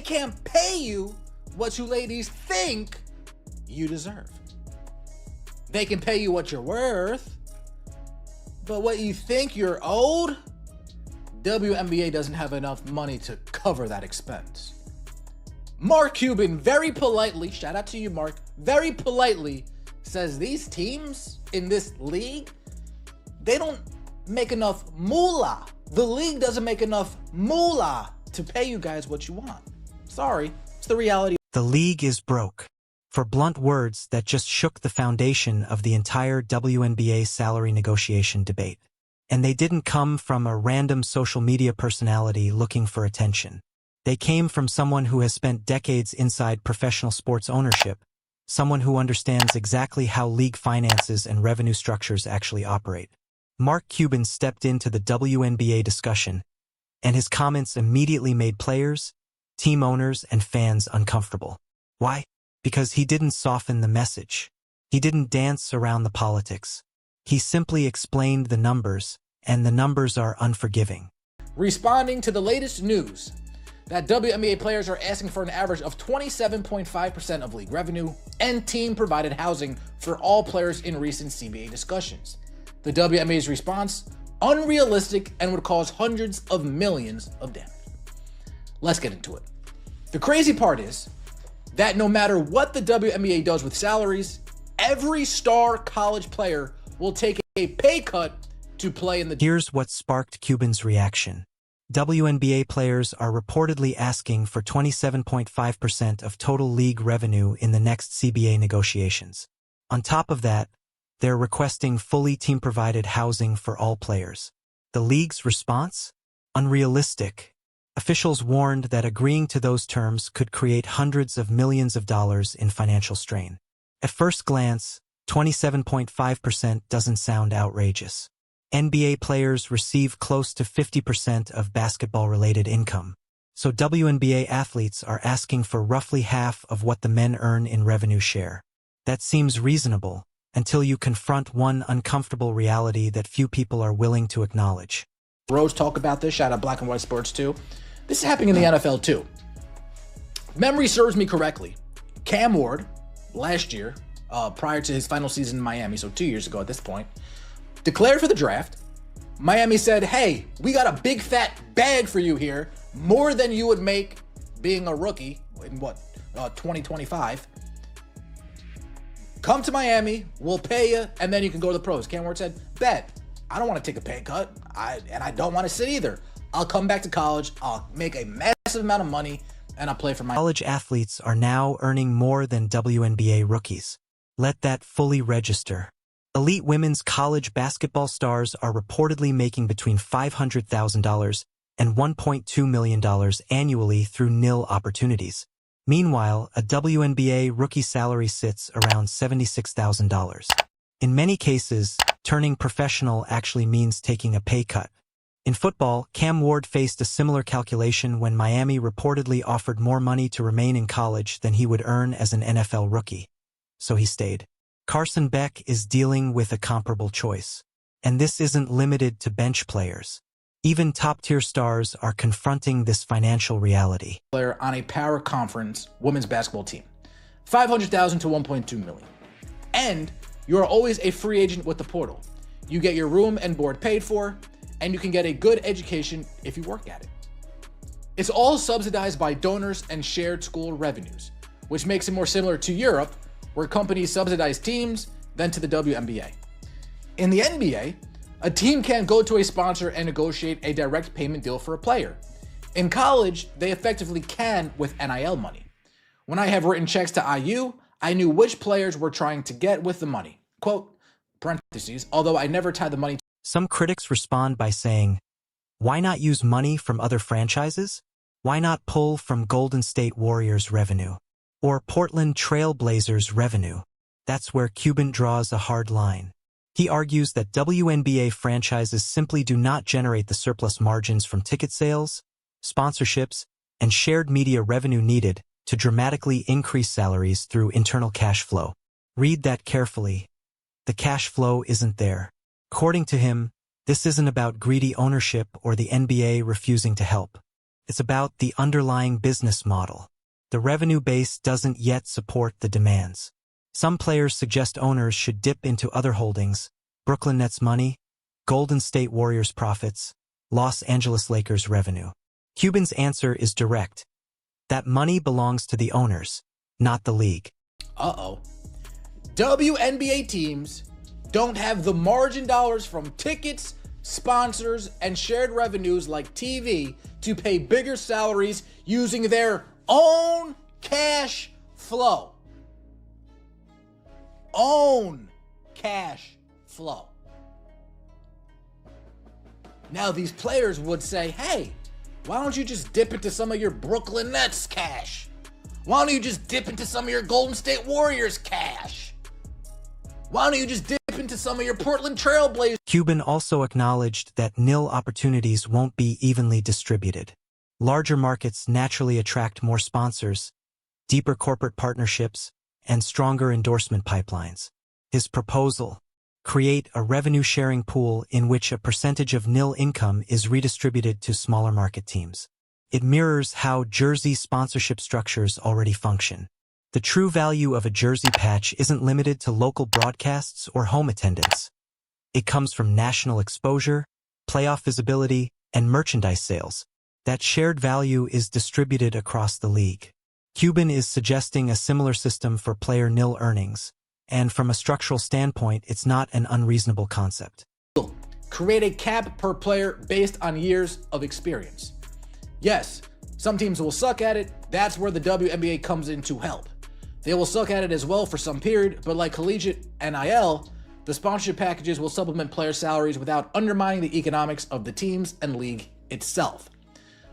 can't pay you what you ladies think you deserve. They can pay you what you're worth, but what you think you're owed, WNBA doesn't have enough money to cover that expense. Mark Cuban very politely, shout out to you, Mark, very politely says these teams in this league, they don't make enough moolah. The league doesn't make enough moolah to pay you guys what you want. Sorry, it's the reality. The league is broke. For blunt words that just shook the foundation of the entire WNBA salary negotiation debate. And they didn't come from a random social media personality looking for attention. They came from someone who has spent decades inside professional sports ownership, someone who understands exactly how league finances and revenue structures actually operate. Mark Cuban stepped into the WNBA discussion, and his comments immediately made players, team owners, and fans uncomfortable. Why? Because he didn't soften the message. He didn't dance around the politics. He simply explained the numbers, and the numbers are unforgiving. Responding to the latest news that WNBA players are asking for an average of 27.5% of league revenue and team-provided housing for all players in recent CBA discussions. The WNBA's response, unrealistic and would cause hundreds of millions of damage. Let's get into it. The crazy part is that no matter what the WNBA does with salaries, every star college player will take a pay cut to play in the... Here's what sparked Cuban's reaction. WNBA players are reportedly asking for 27.5% of total league revenue in the next CBA negotiations. On top of that, they're requesting fully team-provided housing for all players. The league's response? Unrealistic. Officials warned that agreeing to those terms could create hundreds of millions of dollars in financial strain. At first glance, 27.5% doesn't sound outrageous. NBA players receive close to 50% of basketball-related income, so WNBA athletes are asking for roughly half of what the men earn in revenue share. That seems reasonable, until you confront one uncomfortable reality that few people are willing to acknowledge. Rose talk about this, shout out Black and White Sports too. This is happening in the NFL too. Memory serves me correctly. Cam Ward, last year, prior to his final season in Miami, so 2 years ago at this point, declared for the draft. Miami said, hey, we got a big fat bag for you here, more than you would make being a rookie in 2025. Come to Miami, we'll pay you, and then you can go to the pros. Cam Ward said, bet, I don't want to take a pay cut, and I don't want to sit either. I'll come back to college, I'll make a massive amount of money, and I'll play for my... College athletes are now earning more than WNBA rookies. Let that fully register. Elite women's college basketball stars are reportedly making between $500,000 and $1.2 million annually through nil opportunities. Meanwhile, a WNBA rookie salary sits around $76,000. In many cases, turning professional actually means taking a pay cut. In football, Cam Ward faced a similar calculation when Miami reportedly offered more money to remain in college than he would earn as an NFL rookie. So he stayed. Carson Beck is dealing with a comparable choice. And this isn't limited to bench players. Even top-tier stars are confronting this financial reality. Player on a power conference women's basketball team. $500,000 to $1.2 million. And you are always a free agent with the portal. You get your room and board paid for, and you can get a good education if you work at it. It's all subsidized by donors and shared school revenues, which makes it more similar to Europe, where companies subsidize teams than to the WNBA. In the NBA, a team can't go to a sponsor and negotiate a direct payment deal for a player. In college, they effectively can with NIL money. When I have written checks to IU, I knew which players were trying to get with the money. Quote, parentheses, although I never tied the money. Some critics respond by saying, why not use money from other franchises? Why not pull from Golden State Warriors revenue? Or Portland Trail Blazers revenue? That's where Cuban draws a hard line. He argues that WNBA franchises simply do not generate the surplus margins from ticket sales, sponsorships, and shared media revenue needed to dramatically increase salaries through internal cash flow. Read that carefully. The cash flow isn't there. According to him, this isn't about greedy ownership or the NBA refusing to help. It's about the underlying business model. The revenue base doesn't yet support the demands. Some players suggest owners should dip into other holdings: Brooklyn Nets money, Golden State Warriors profits, Los Angeles Lakers revenue. Cuban's answer is direct. That money belongs to the owners, not the league. Uh-oh. WNBA teams don't have the margin dollars from tickets, sponsors, and shared revenues like TV to pay bigger salaries using their own cash flow. Own cash flow. Now these players would say, hey, why don't you just dip into some of your Brooklyn Nets cash? Why don't you just dip into some of your Golden State Warriors cash? Why don't you just dip into some of your Portland Trail Blazers? Cuban also acknowledged that nil opportunities won't be evenly distributed. Larger markets naturally attract more sponsors, deeper corporate partnerships, and stronger endorsement pipelines. His proposal: create a revenue-sharing pool in which a percentage of nil income is redistributed to smaller market teams. It mirrors how jersey sponsorship structures already function. The true value of a jersey patch isn't limited to local broadcasts or home attendance. It comes from national exposure, playoff visibility, and merchandise sales. That shared value is distributed across the league. Cuban is suggesting a similar system for player nil earnings, and from a structural standpoint, it's not an unreasonable concept. Create a cap per player based on years of experience. Yes, some teams will suck at it. That's where the WNBA comes in to help. They will suck at it as well for some period, but like collegiate NIL, the sponsorship packages will supplement player salaries without undermining the economics of the teams and league itself.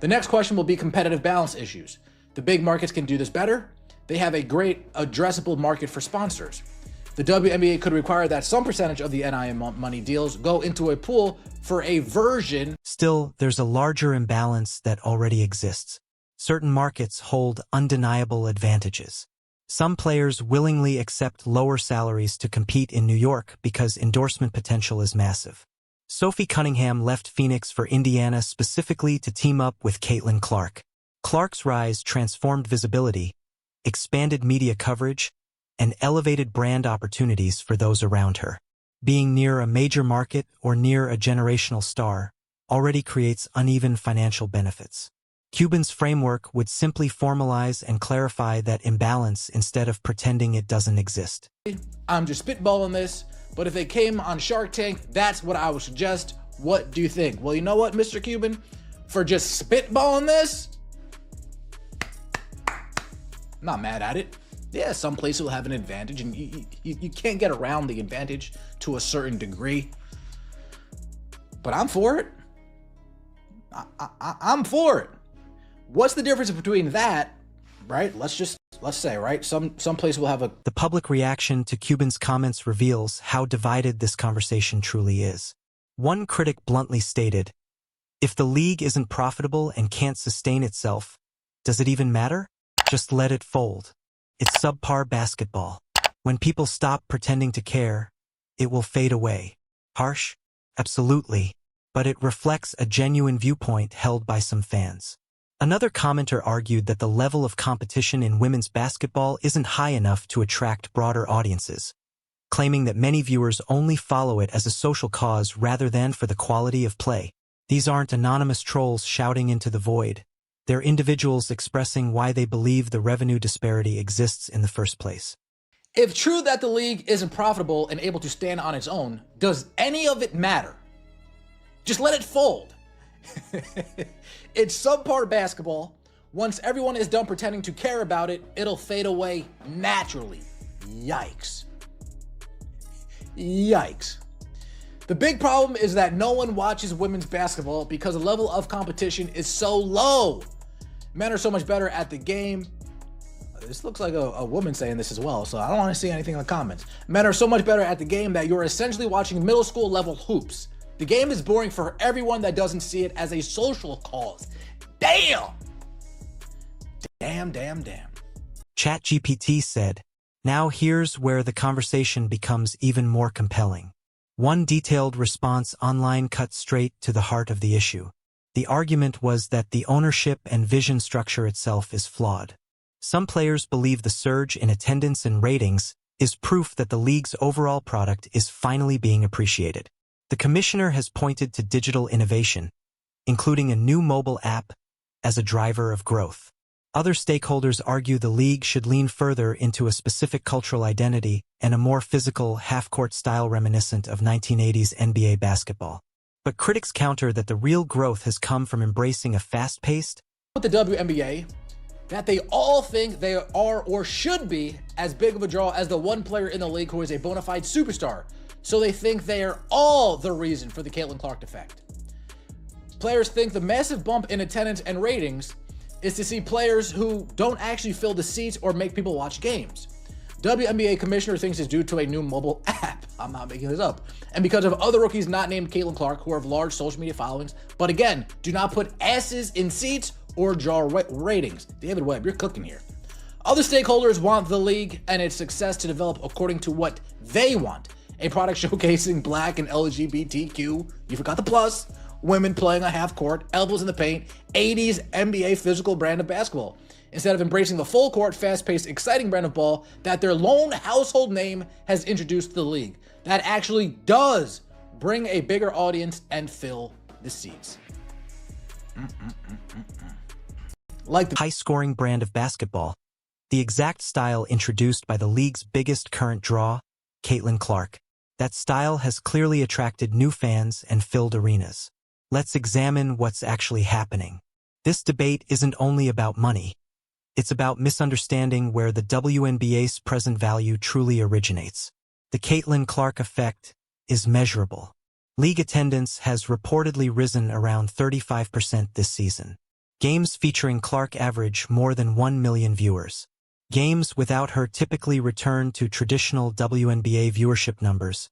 The next question will be competitive balance issues. The big markets can do this better. They have a great addressable market for sponsors. The WNBA could require that some percentage of the NIL money deals go into a pool for a version. Still, there's a larger imbalance that already exists. Certain markets hold undeniable advantages. Some players willingly accept lower salaries to compete in New York because endorsement potential is massive. Sophie Cunningham left Phoenix for Indiana specifically to team up with Caitlin Clark. Clark's rise transformed visibility, expanded media coverage, and elevated brand opportunities for those around her. Being near a major market or near a generational star already creates uneven financial benefits. Cuban's framework would simply formalize and clarify that imbalance instead of pretending it doesn't exist. I'm just spitballing this, but if they came on Shark Tank, that's what I would suggest. What do you think? Well, you know what, Mr. Cuban? For just spitballing this, I'm not mad at it. Yeah, some places will have an advantage, and you can't get around the advantage to a certain degree. But I'm for it. I'm for it. What's the difference between that, right? Let's say, right? Some places will have a... The public reaction to Cuban's comments reveals how divided this conversation truly is. One critic bluntly stated, "If the league isn't profitable and can't sustain itself, does it even matter? Just let it fold. It's subpar basketball. When people stop pretending to care, it will fade away." Harsh? Absolutely. But it reflects a genuine viewpoint held by some fans. Another commenter argued that the level of competition in women's basketball isn't high enough to attract broader audiences, claiming that many viewers only follow it as a social cause rather than for the quality of play. These aren't anonymous trolls shouting into the void. They're individuals expressing why they believe the revenue disparity exists in the first place. If true that the league isn't profitable and able to stand on its own, does any of it matter? Just let it fold. It's subpar basketball. Once everyone is done pretending to care about it, it'll fade away naturally. Yikes. Yikes. The big problem is that no one watches women's basketball because the level of competition is so low. Men are so much better at the game. This looks like a woman saying this as well, so I don't want to see anything in the comments. Men are so much better at the game that you're essentially watching middle school level hoops. The game is boring for everyone that doesn't see it as a social cause. Damn! Damn. ChatGPT said, "Now here's where the conversation becomes even more compelling." One detailed response online cut straight to the heart of the issue. The argument was that the ownership and vision structure itself is flawed. Some players believe the surge in attendance and ratings is proof that the league's overall product is finally being appreciated. The commissioner has pointed to digital innovation, including a new mobile app, as a driver of growth. Other stakeholders argue the league should lean further into a specific cultural identity and a more physical, half-court style reminiscent of 1980s NBA basketball. But critics counter that the real growth has come from embracing a fast-paced, with the WNBA, that they all think they are or should be as big of a draw as the one player in the league who is a bona fide superstar. So they think they are all the reason for the Caitlin Clark effect. Players think the massive bump in attendance and ratings is to see players who don't actually fill the seats or make people watch games. WNBA commissioner thinks it's due to a new mobile app. I'm not making this up. And because of other rookies not named Caitlin Clark who have large social media followings, but again, do not put asses in seats or draw ratings. David Webb, you're cooking here. Other stakeholders want the league and its success to develop according to what they want. A product showcasing Black and LGBTQ, you forgot the plus, women playing a half court, elbows in the paint, 80s NBA physical brand of basketball, instead of embracing the full court, fast-paced, exciting brand of ball that their lone household name has introduced to the league. That actually does bring a bigger audience and fill the seats. Like the high-scoring brand of basketball, the exact style introduced by the league's biggest current draw, Caitlin Clark. That style has clearly attracted new fans and filled arenas. Let's examine what's actually happening. This debate isn't only about money. It's about misunderstanding where the WNBA's present value truly originates. The Caitlin Clark effect is measurable. League attendance has reportedly risen around 35% this season. Games featuring Clark average more than 1 million viewers. Games without her typically return to traditional WNBA viewership numbers,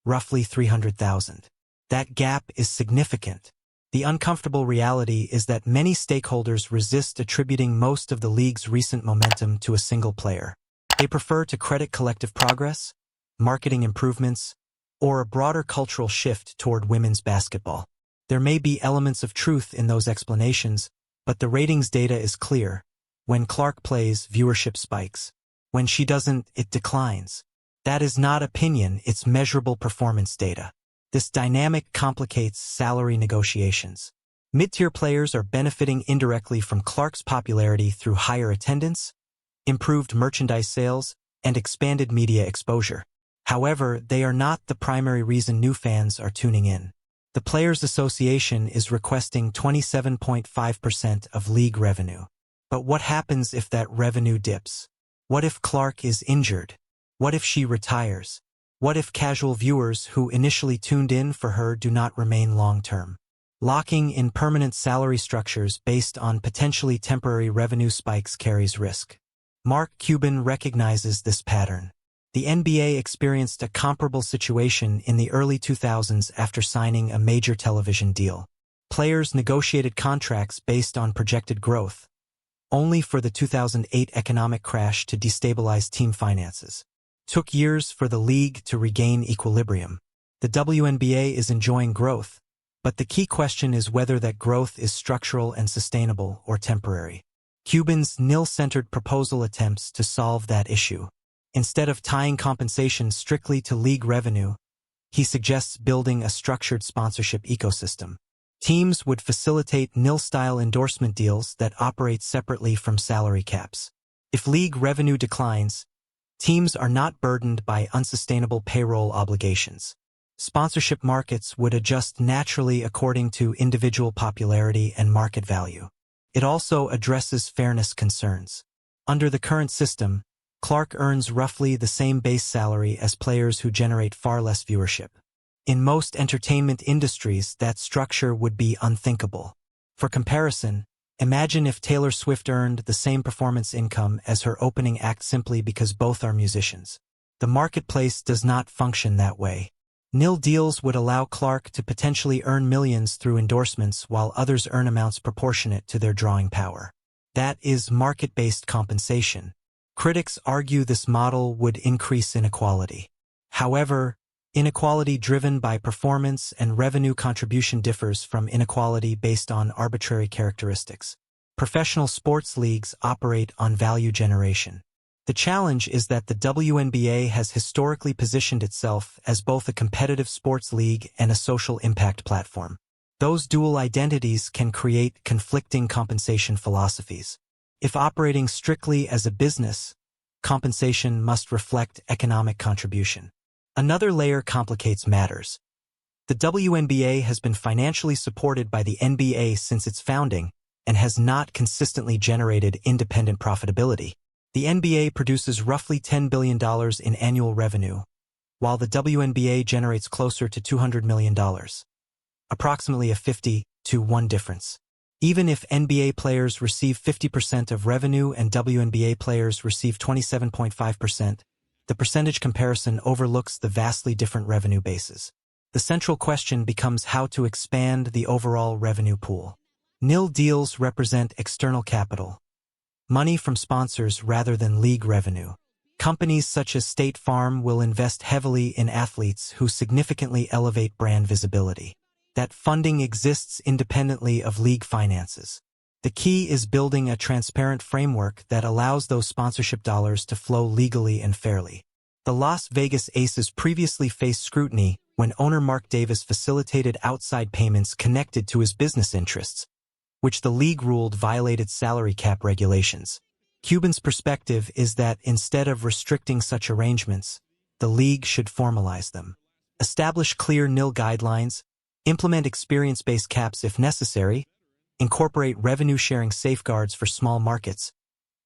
roughly 300,000. That gap is significant. The uncomfortable reality is that many stakeholders resist attributing most of the league's recent momentum to a single player. They prefer to credit collective progress, marketing improvements, or a broader cultural shift toward women's basketball. There may be elements of truth in those explanations, but the ratings data is clear. When Clark plays, viewership spikes. When she doesn't, it declines. That is not opinion, it's measurable performance data. This dynamic complicates salary negotiations. Mid-tier players are benefiting indirectly from Clark's popularity through higher attendance, improved merchandise sales, and expanded media exposure. However, they are not the primary reason new fans are tuning in. The Players Association is requesting 27.5% of league revenue. But what happens if that revenue dips? What if Clark is injured? What if she retires? What if casual viewers who initially tuned in for her do not remain long-term? Locking in permanent salary structures based on potentially temporary revenue spikes carries risk. Mark Cuban recognizes this pattern. The NBA experienced a comparable situation in the early 2000s after signing a major television deal. Players negotiated contracts based on projected growth, only for the 2008 economic crash to destabilize team finances. Took years for the league to regain equilibrium. The WNBA is enjoying growth, but the key question is whether that growth is structural and sustainable or temporary. Cuban's nil-centered proposal attempts to solve that issue. Instead of tying compensation strictly to league revenue, he suggests building a structured sponsorship ecosystem. Teams would facilitate nil-style endorsement deals that operate separately from salary caps. If league revenue declines, teams are not burdened by unsustainable payroll obligations. Sponsorship markets would adjust naturally according to individual popularity and market value. It also addresses fairness concerns. Under the current system, Clark earns roughly the same base salary as players who generate far less viewership. In most entertainment industries, that structure would be unthinkable. For comparison, imagine if Taylor Swift earned the same performance income as her opening act simply because both are musicians. The marketplace does not function that way. Nil deals would allow Clark to potentially earn millions through endorsements while others earn amounts proportionate to their drawing power. That is market-based compensation. Critics argue this model would increase inequality. However, Inequality driven by performance and revenue contribution differs from inequality based on arbitrary characteristics. Professional sports leagues operate on value generation. The challenge is that the WNBA has historically positioned itself as both a competitive sports league and a social impact platform. Those dual identities can create conflicting compensation philosophies. If operating strictly as a business, compensation must reflect economic contribution. Another layer complicates matters. The WNBA has been financially supported by the NBA since its founding and has not consistently generated independent profitability. The NBA produces roughly $10 billion in annual revenue, while the WNBA generates closer to $200 million, approximately a 50-to-1 difference. Even if NBA players receive 50% of revenue and WNBA players receive 27.5%, the percentage comparison overlooks the vastly different revenue bases. The central question becomes how to expand the overall revenue pool. Nil deals represent external capital, money from sponsors rather than league revenue. Companies such as State Farm will invest heavily in athletes who significantly elevate brand visibility. That funding exists independently of league finances. The key is building a transparent framework that allows those sponsorship dollars to flow legally and fairly. The Las Vegas Aces previously faced scrutiny when owner Mark Davis facilitated outside payments connected to his business interests, which the league ruled violated salary cap regulations. Cuban's perspective is that instead of restricting such arrangements, the league should formalize them. Establish clear nil guidelines, implement experience-based caps if necessary, incorporate revenue-sharing safeguards for small markets,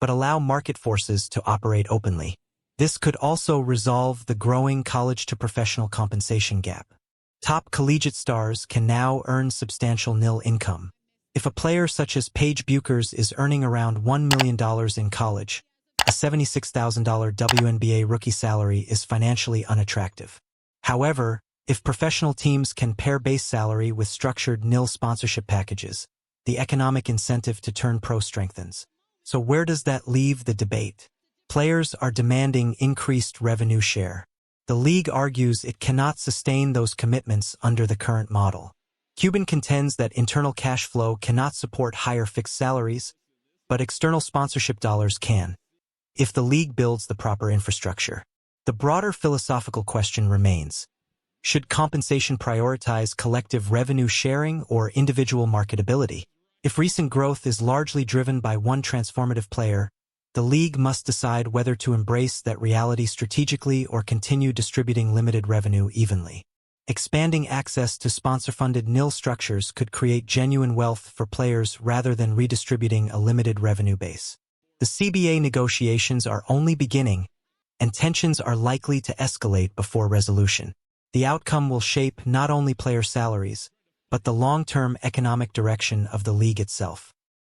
but allow market forces to operate openly. This could also resolve the growing college-to-professional compensation gap. Top collegiate stars can now earn substantial nil income. If a player such as Paige Bueckers is earning around $1 million in college, a $76,000 WNBA rookie salary is financially unattractive. However, if professional teams can pair base salary with structured nil sponsorship packages, the economic incentive to turn pro strengthens. So where does that leave the debate? Players are demanding increased revenue share. The league argues it cannot sustain those commitments under the current model. Cuban contends that internal cash flow cannot support higher fixed salaries, but external sponsorship dollars can, if the league builds the proper infrastructure. The broader philosophical question remains: should compensation prioritize collective revenue sharing or individual marketability? If recent growth is largely driven by one transformative player, the league must decide whether to embrace that reality strategically or continue distributing limited revenue evenly. Expanding access to sponsor-funded nil structures could create genuine wealth for players rather than redistributing a limited revenue base. The CBA negotiations are only beginning, and tensions are likely to escalate before resolution. The outcome will shape not only player salaries, but the long-term economic direction of the league itself.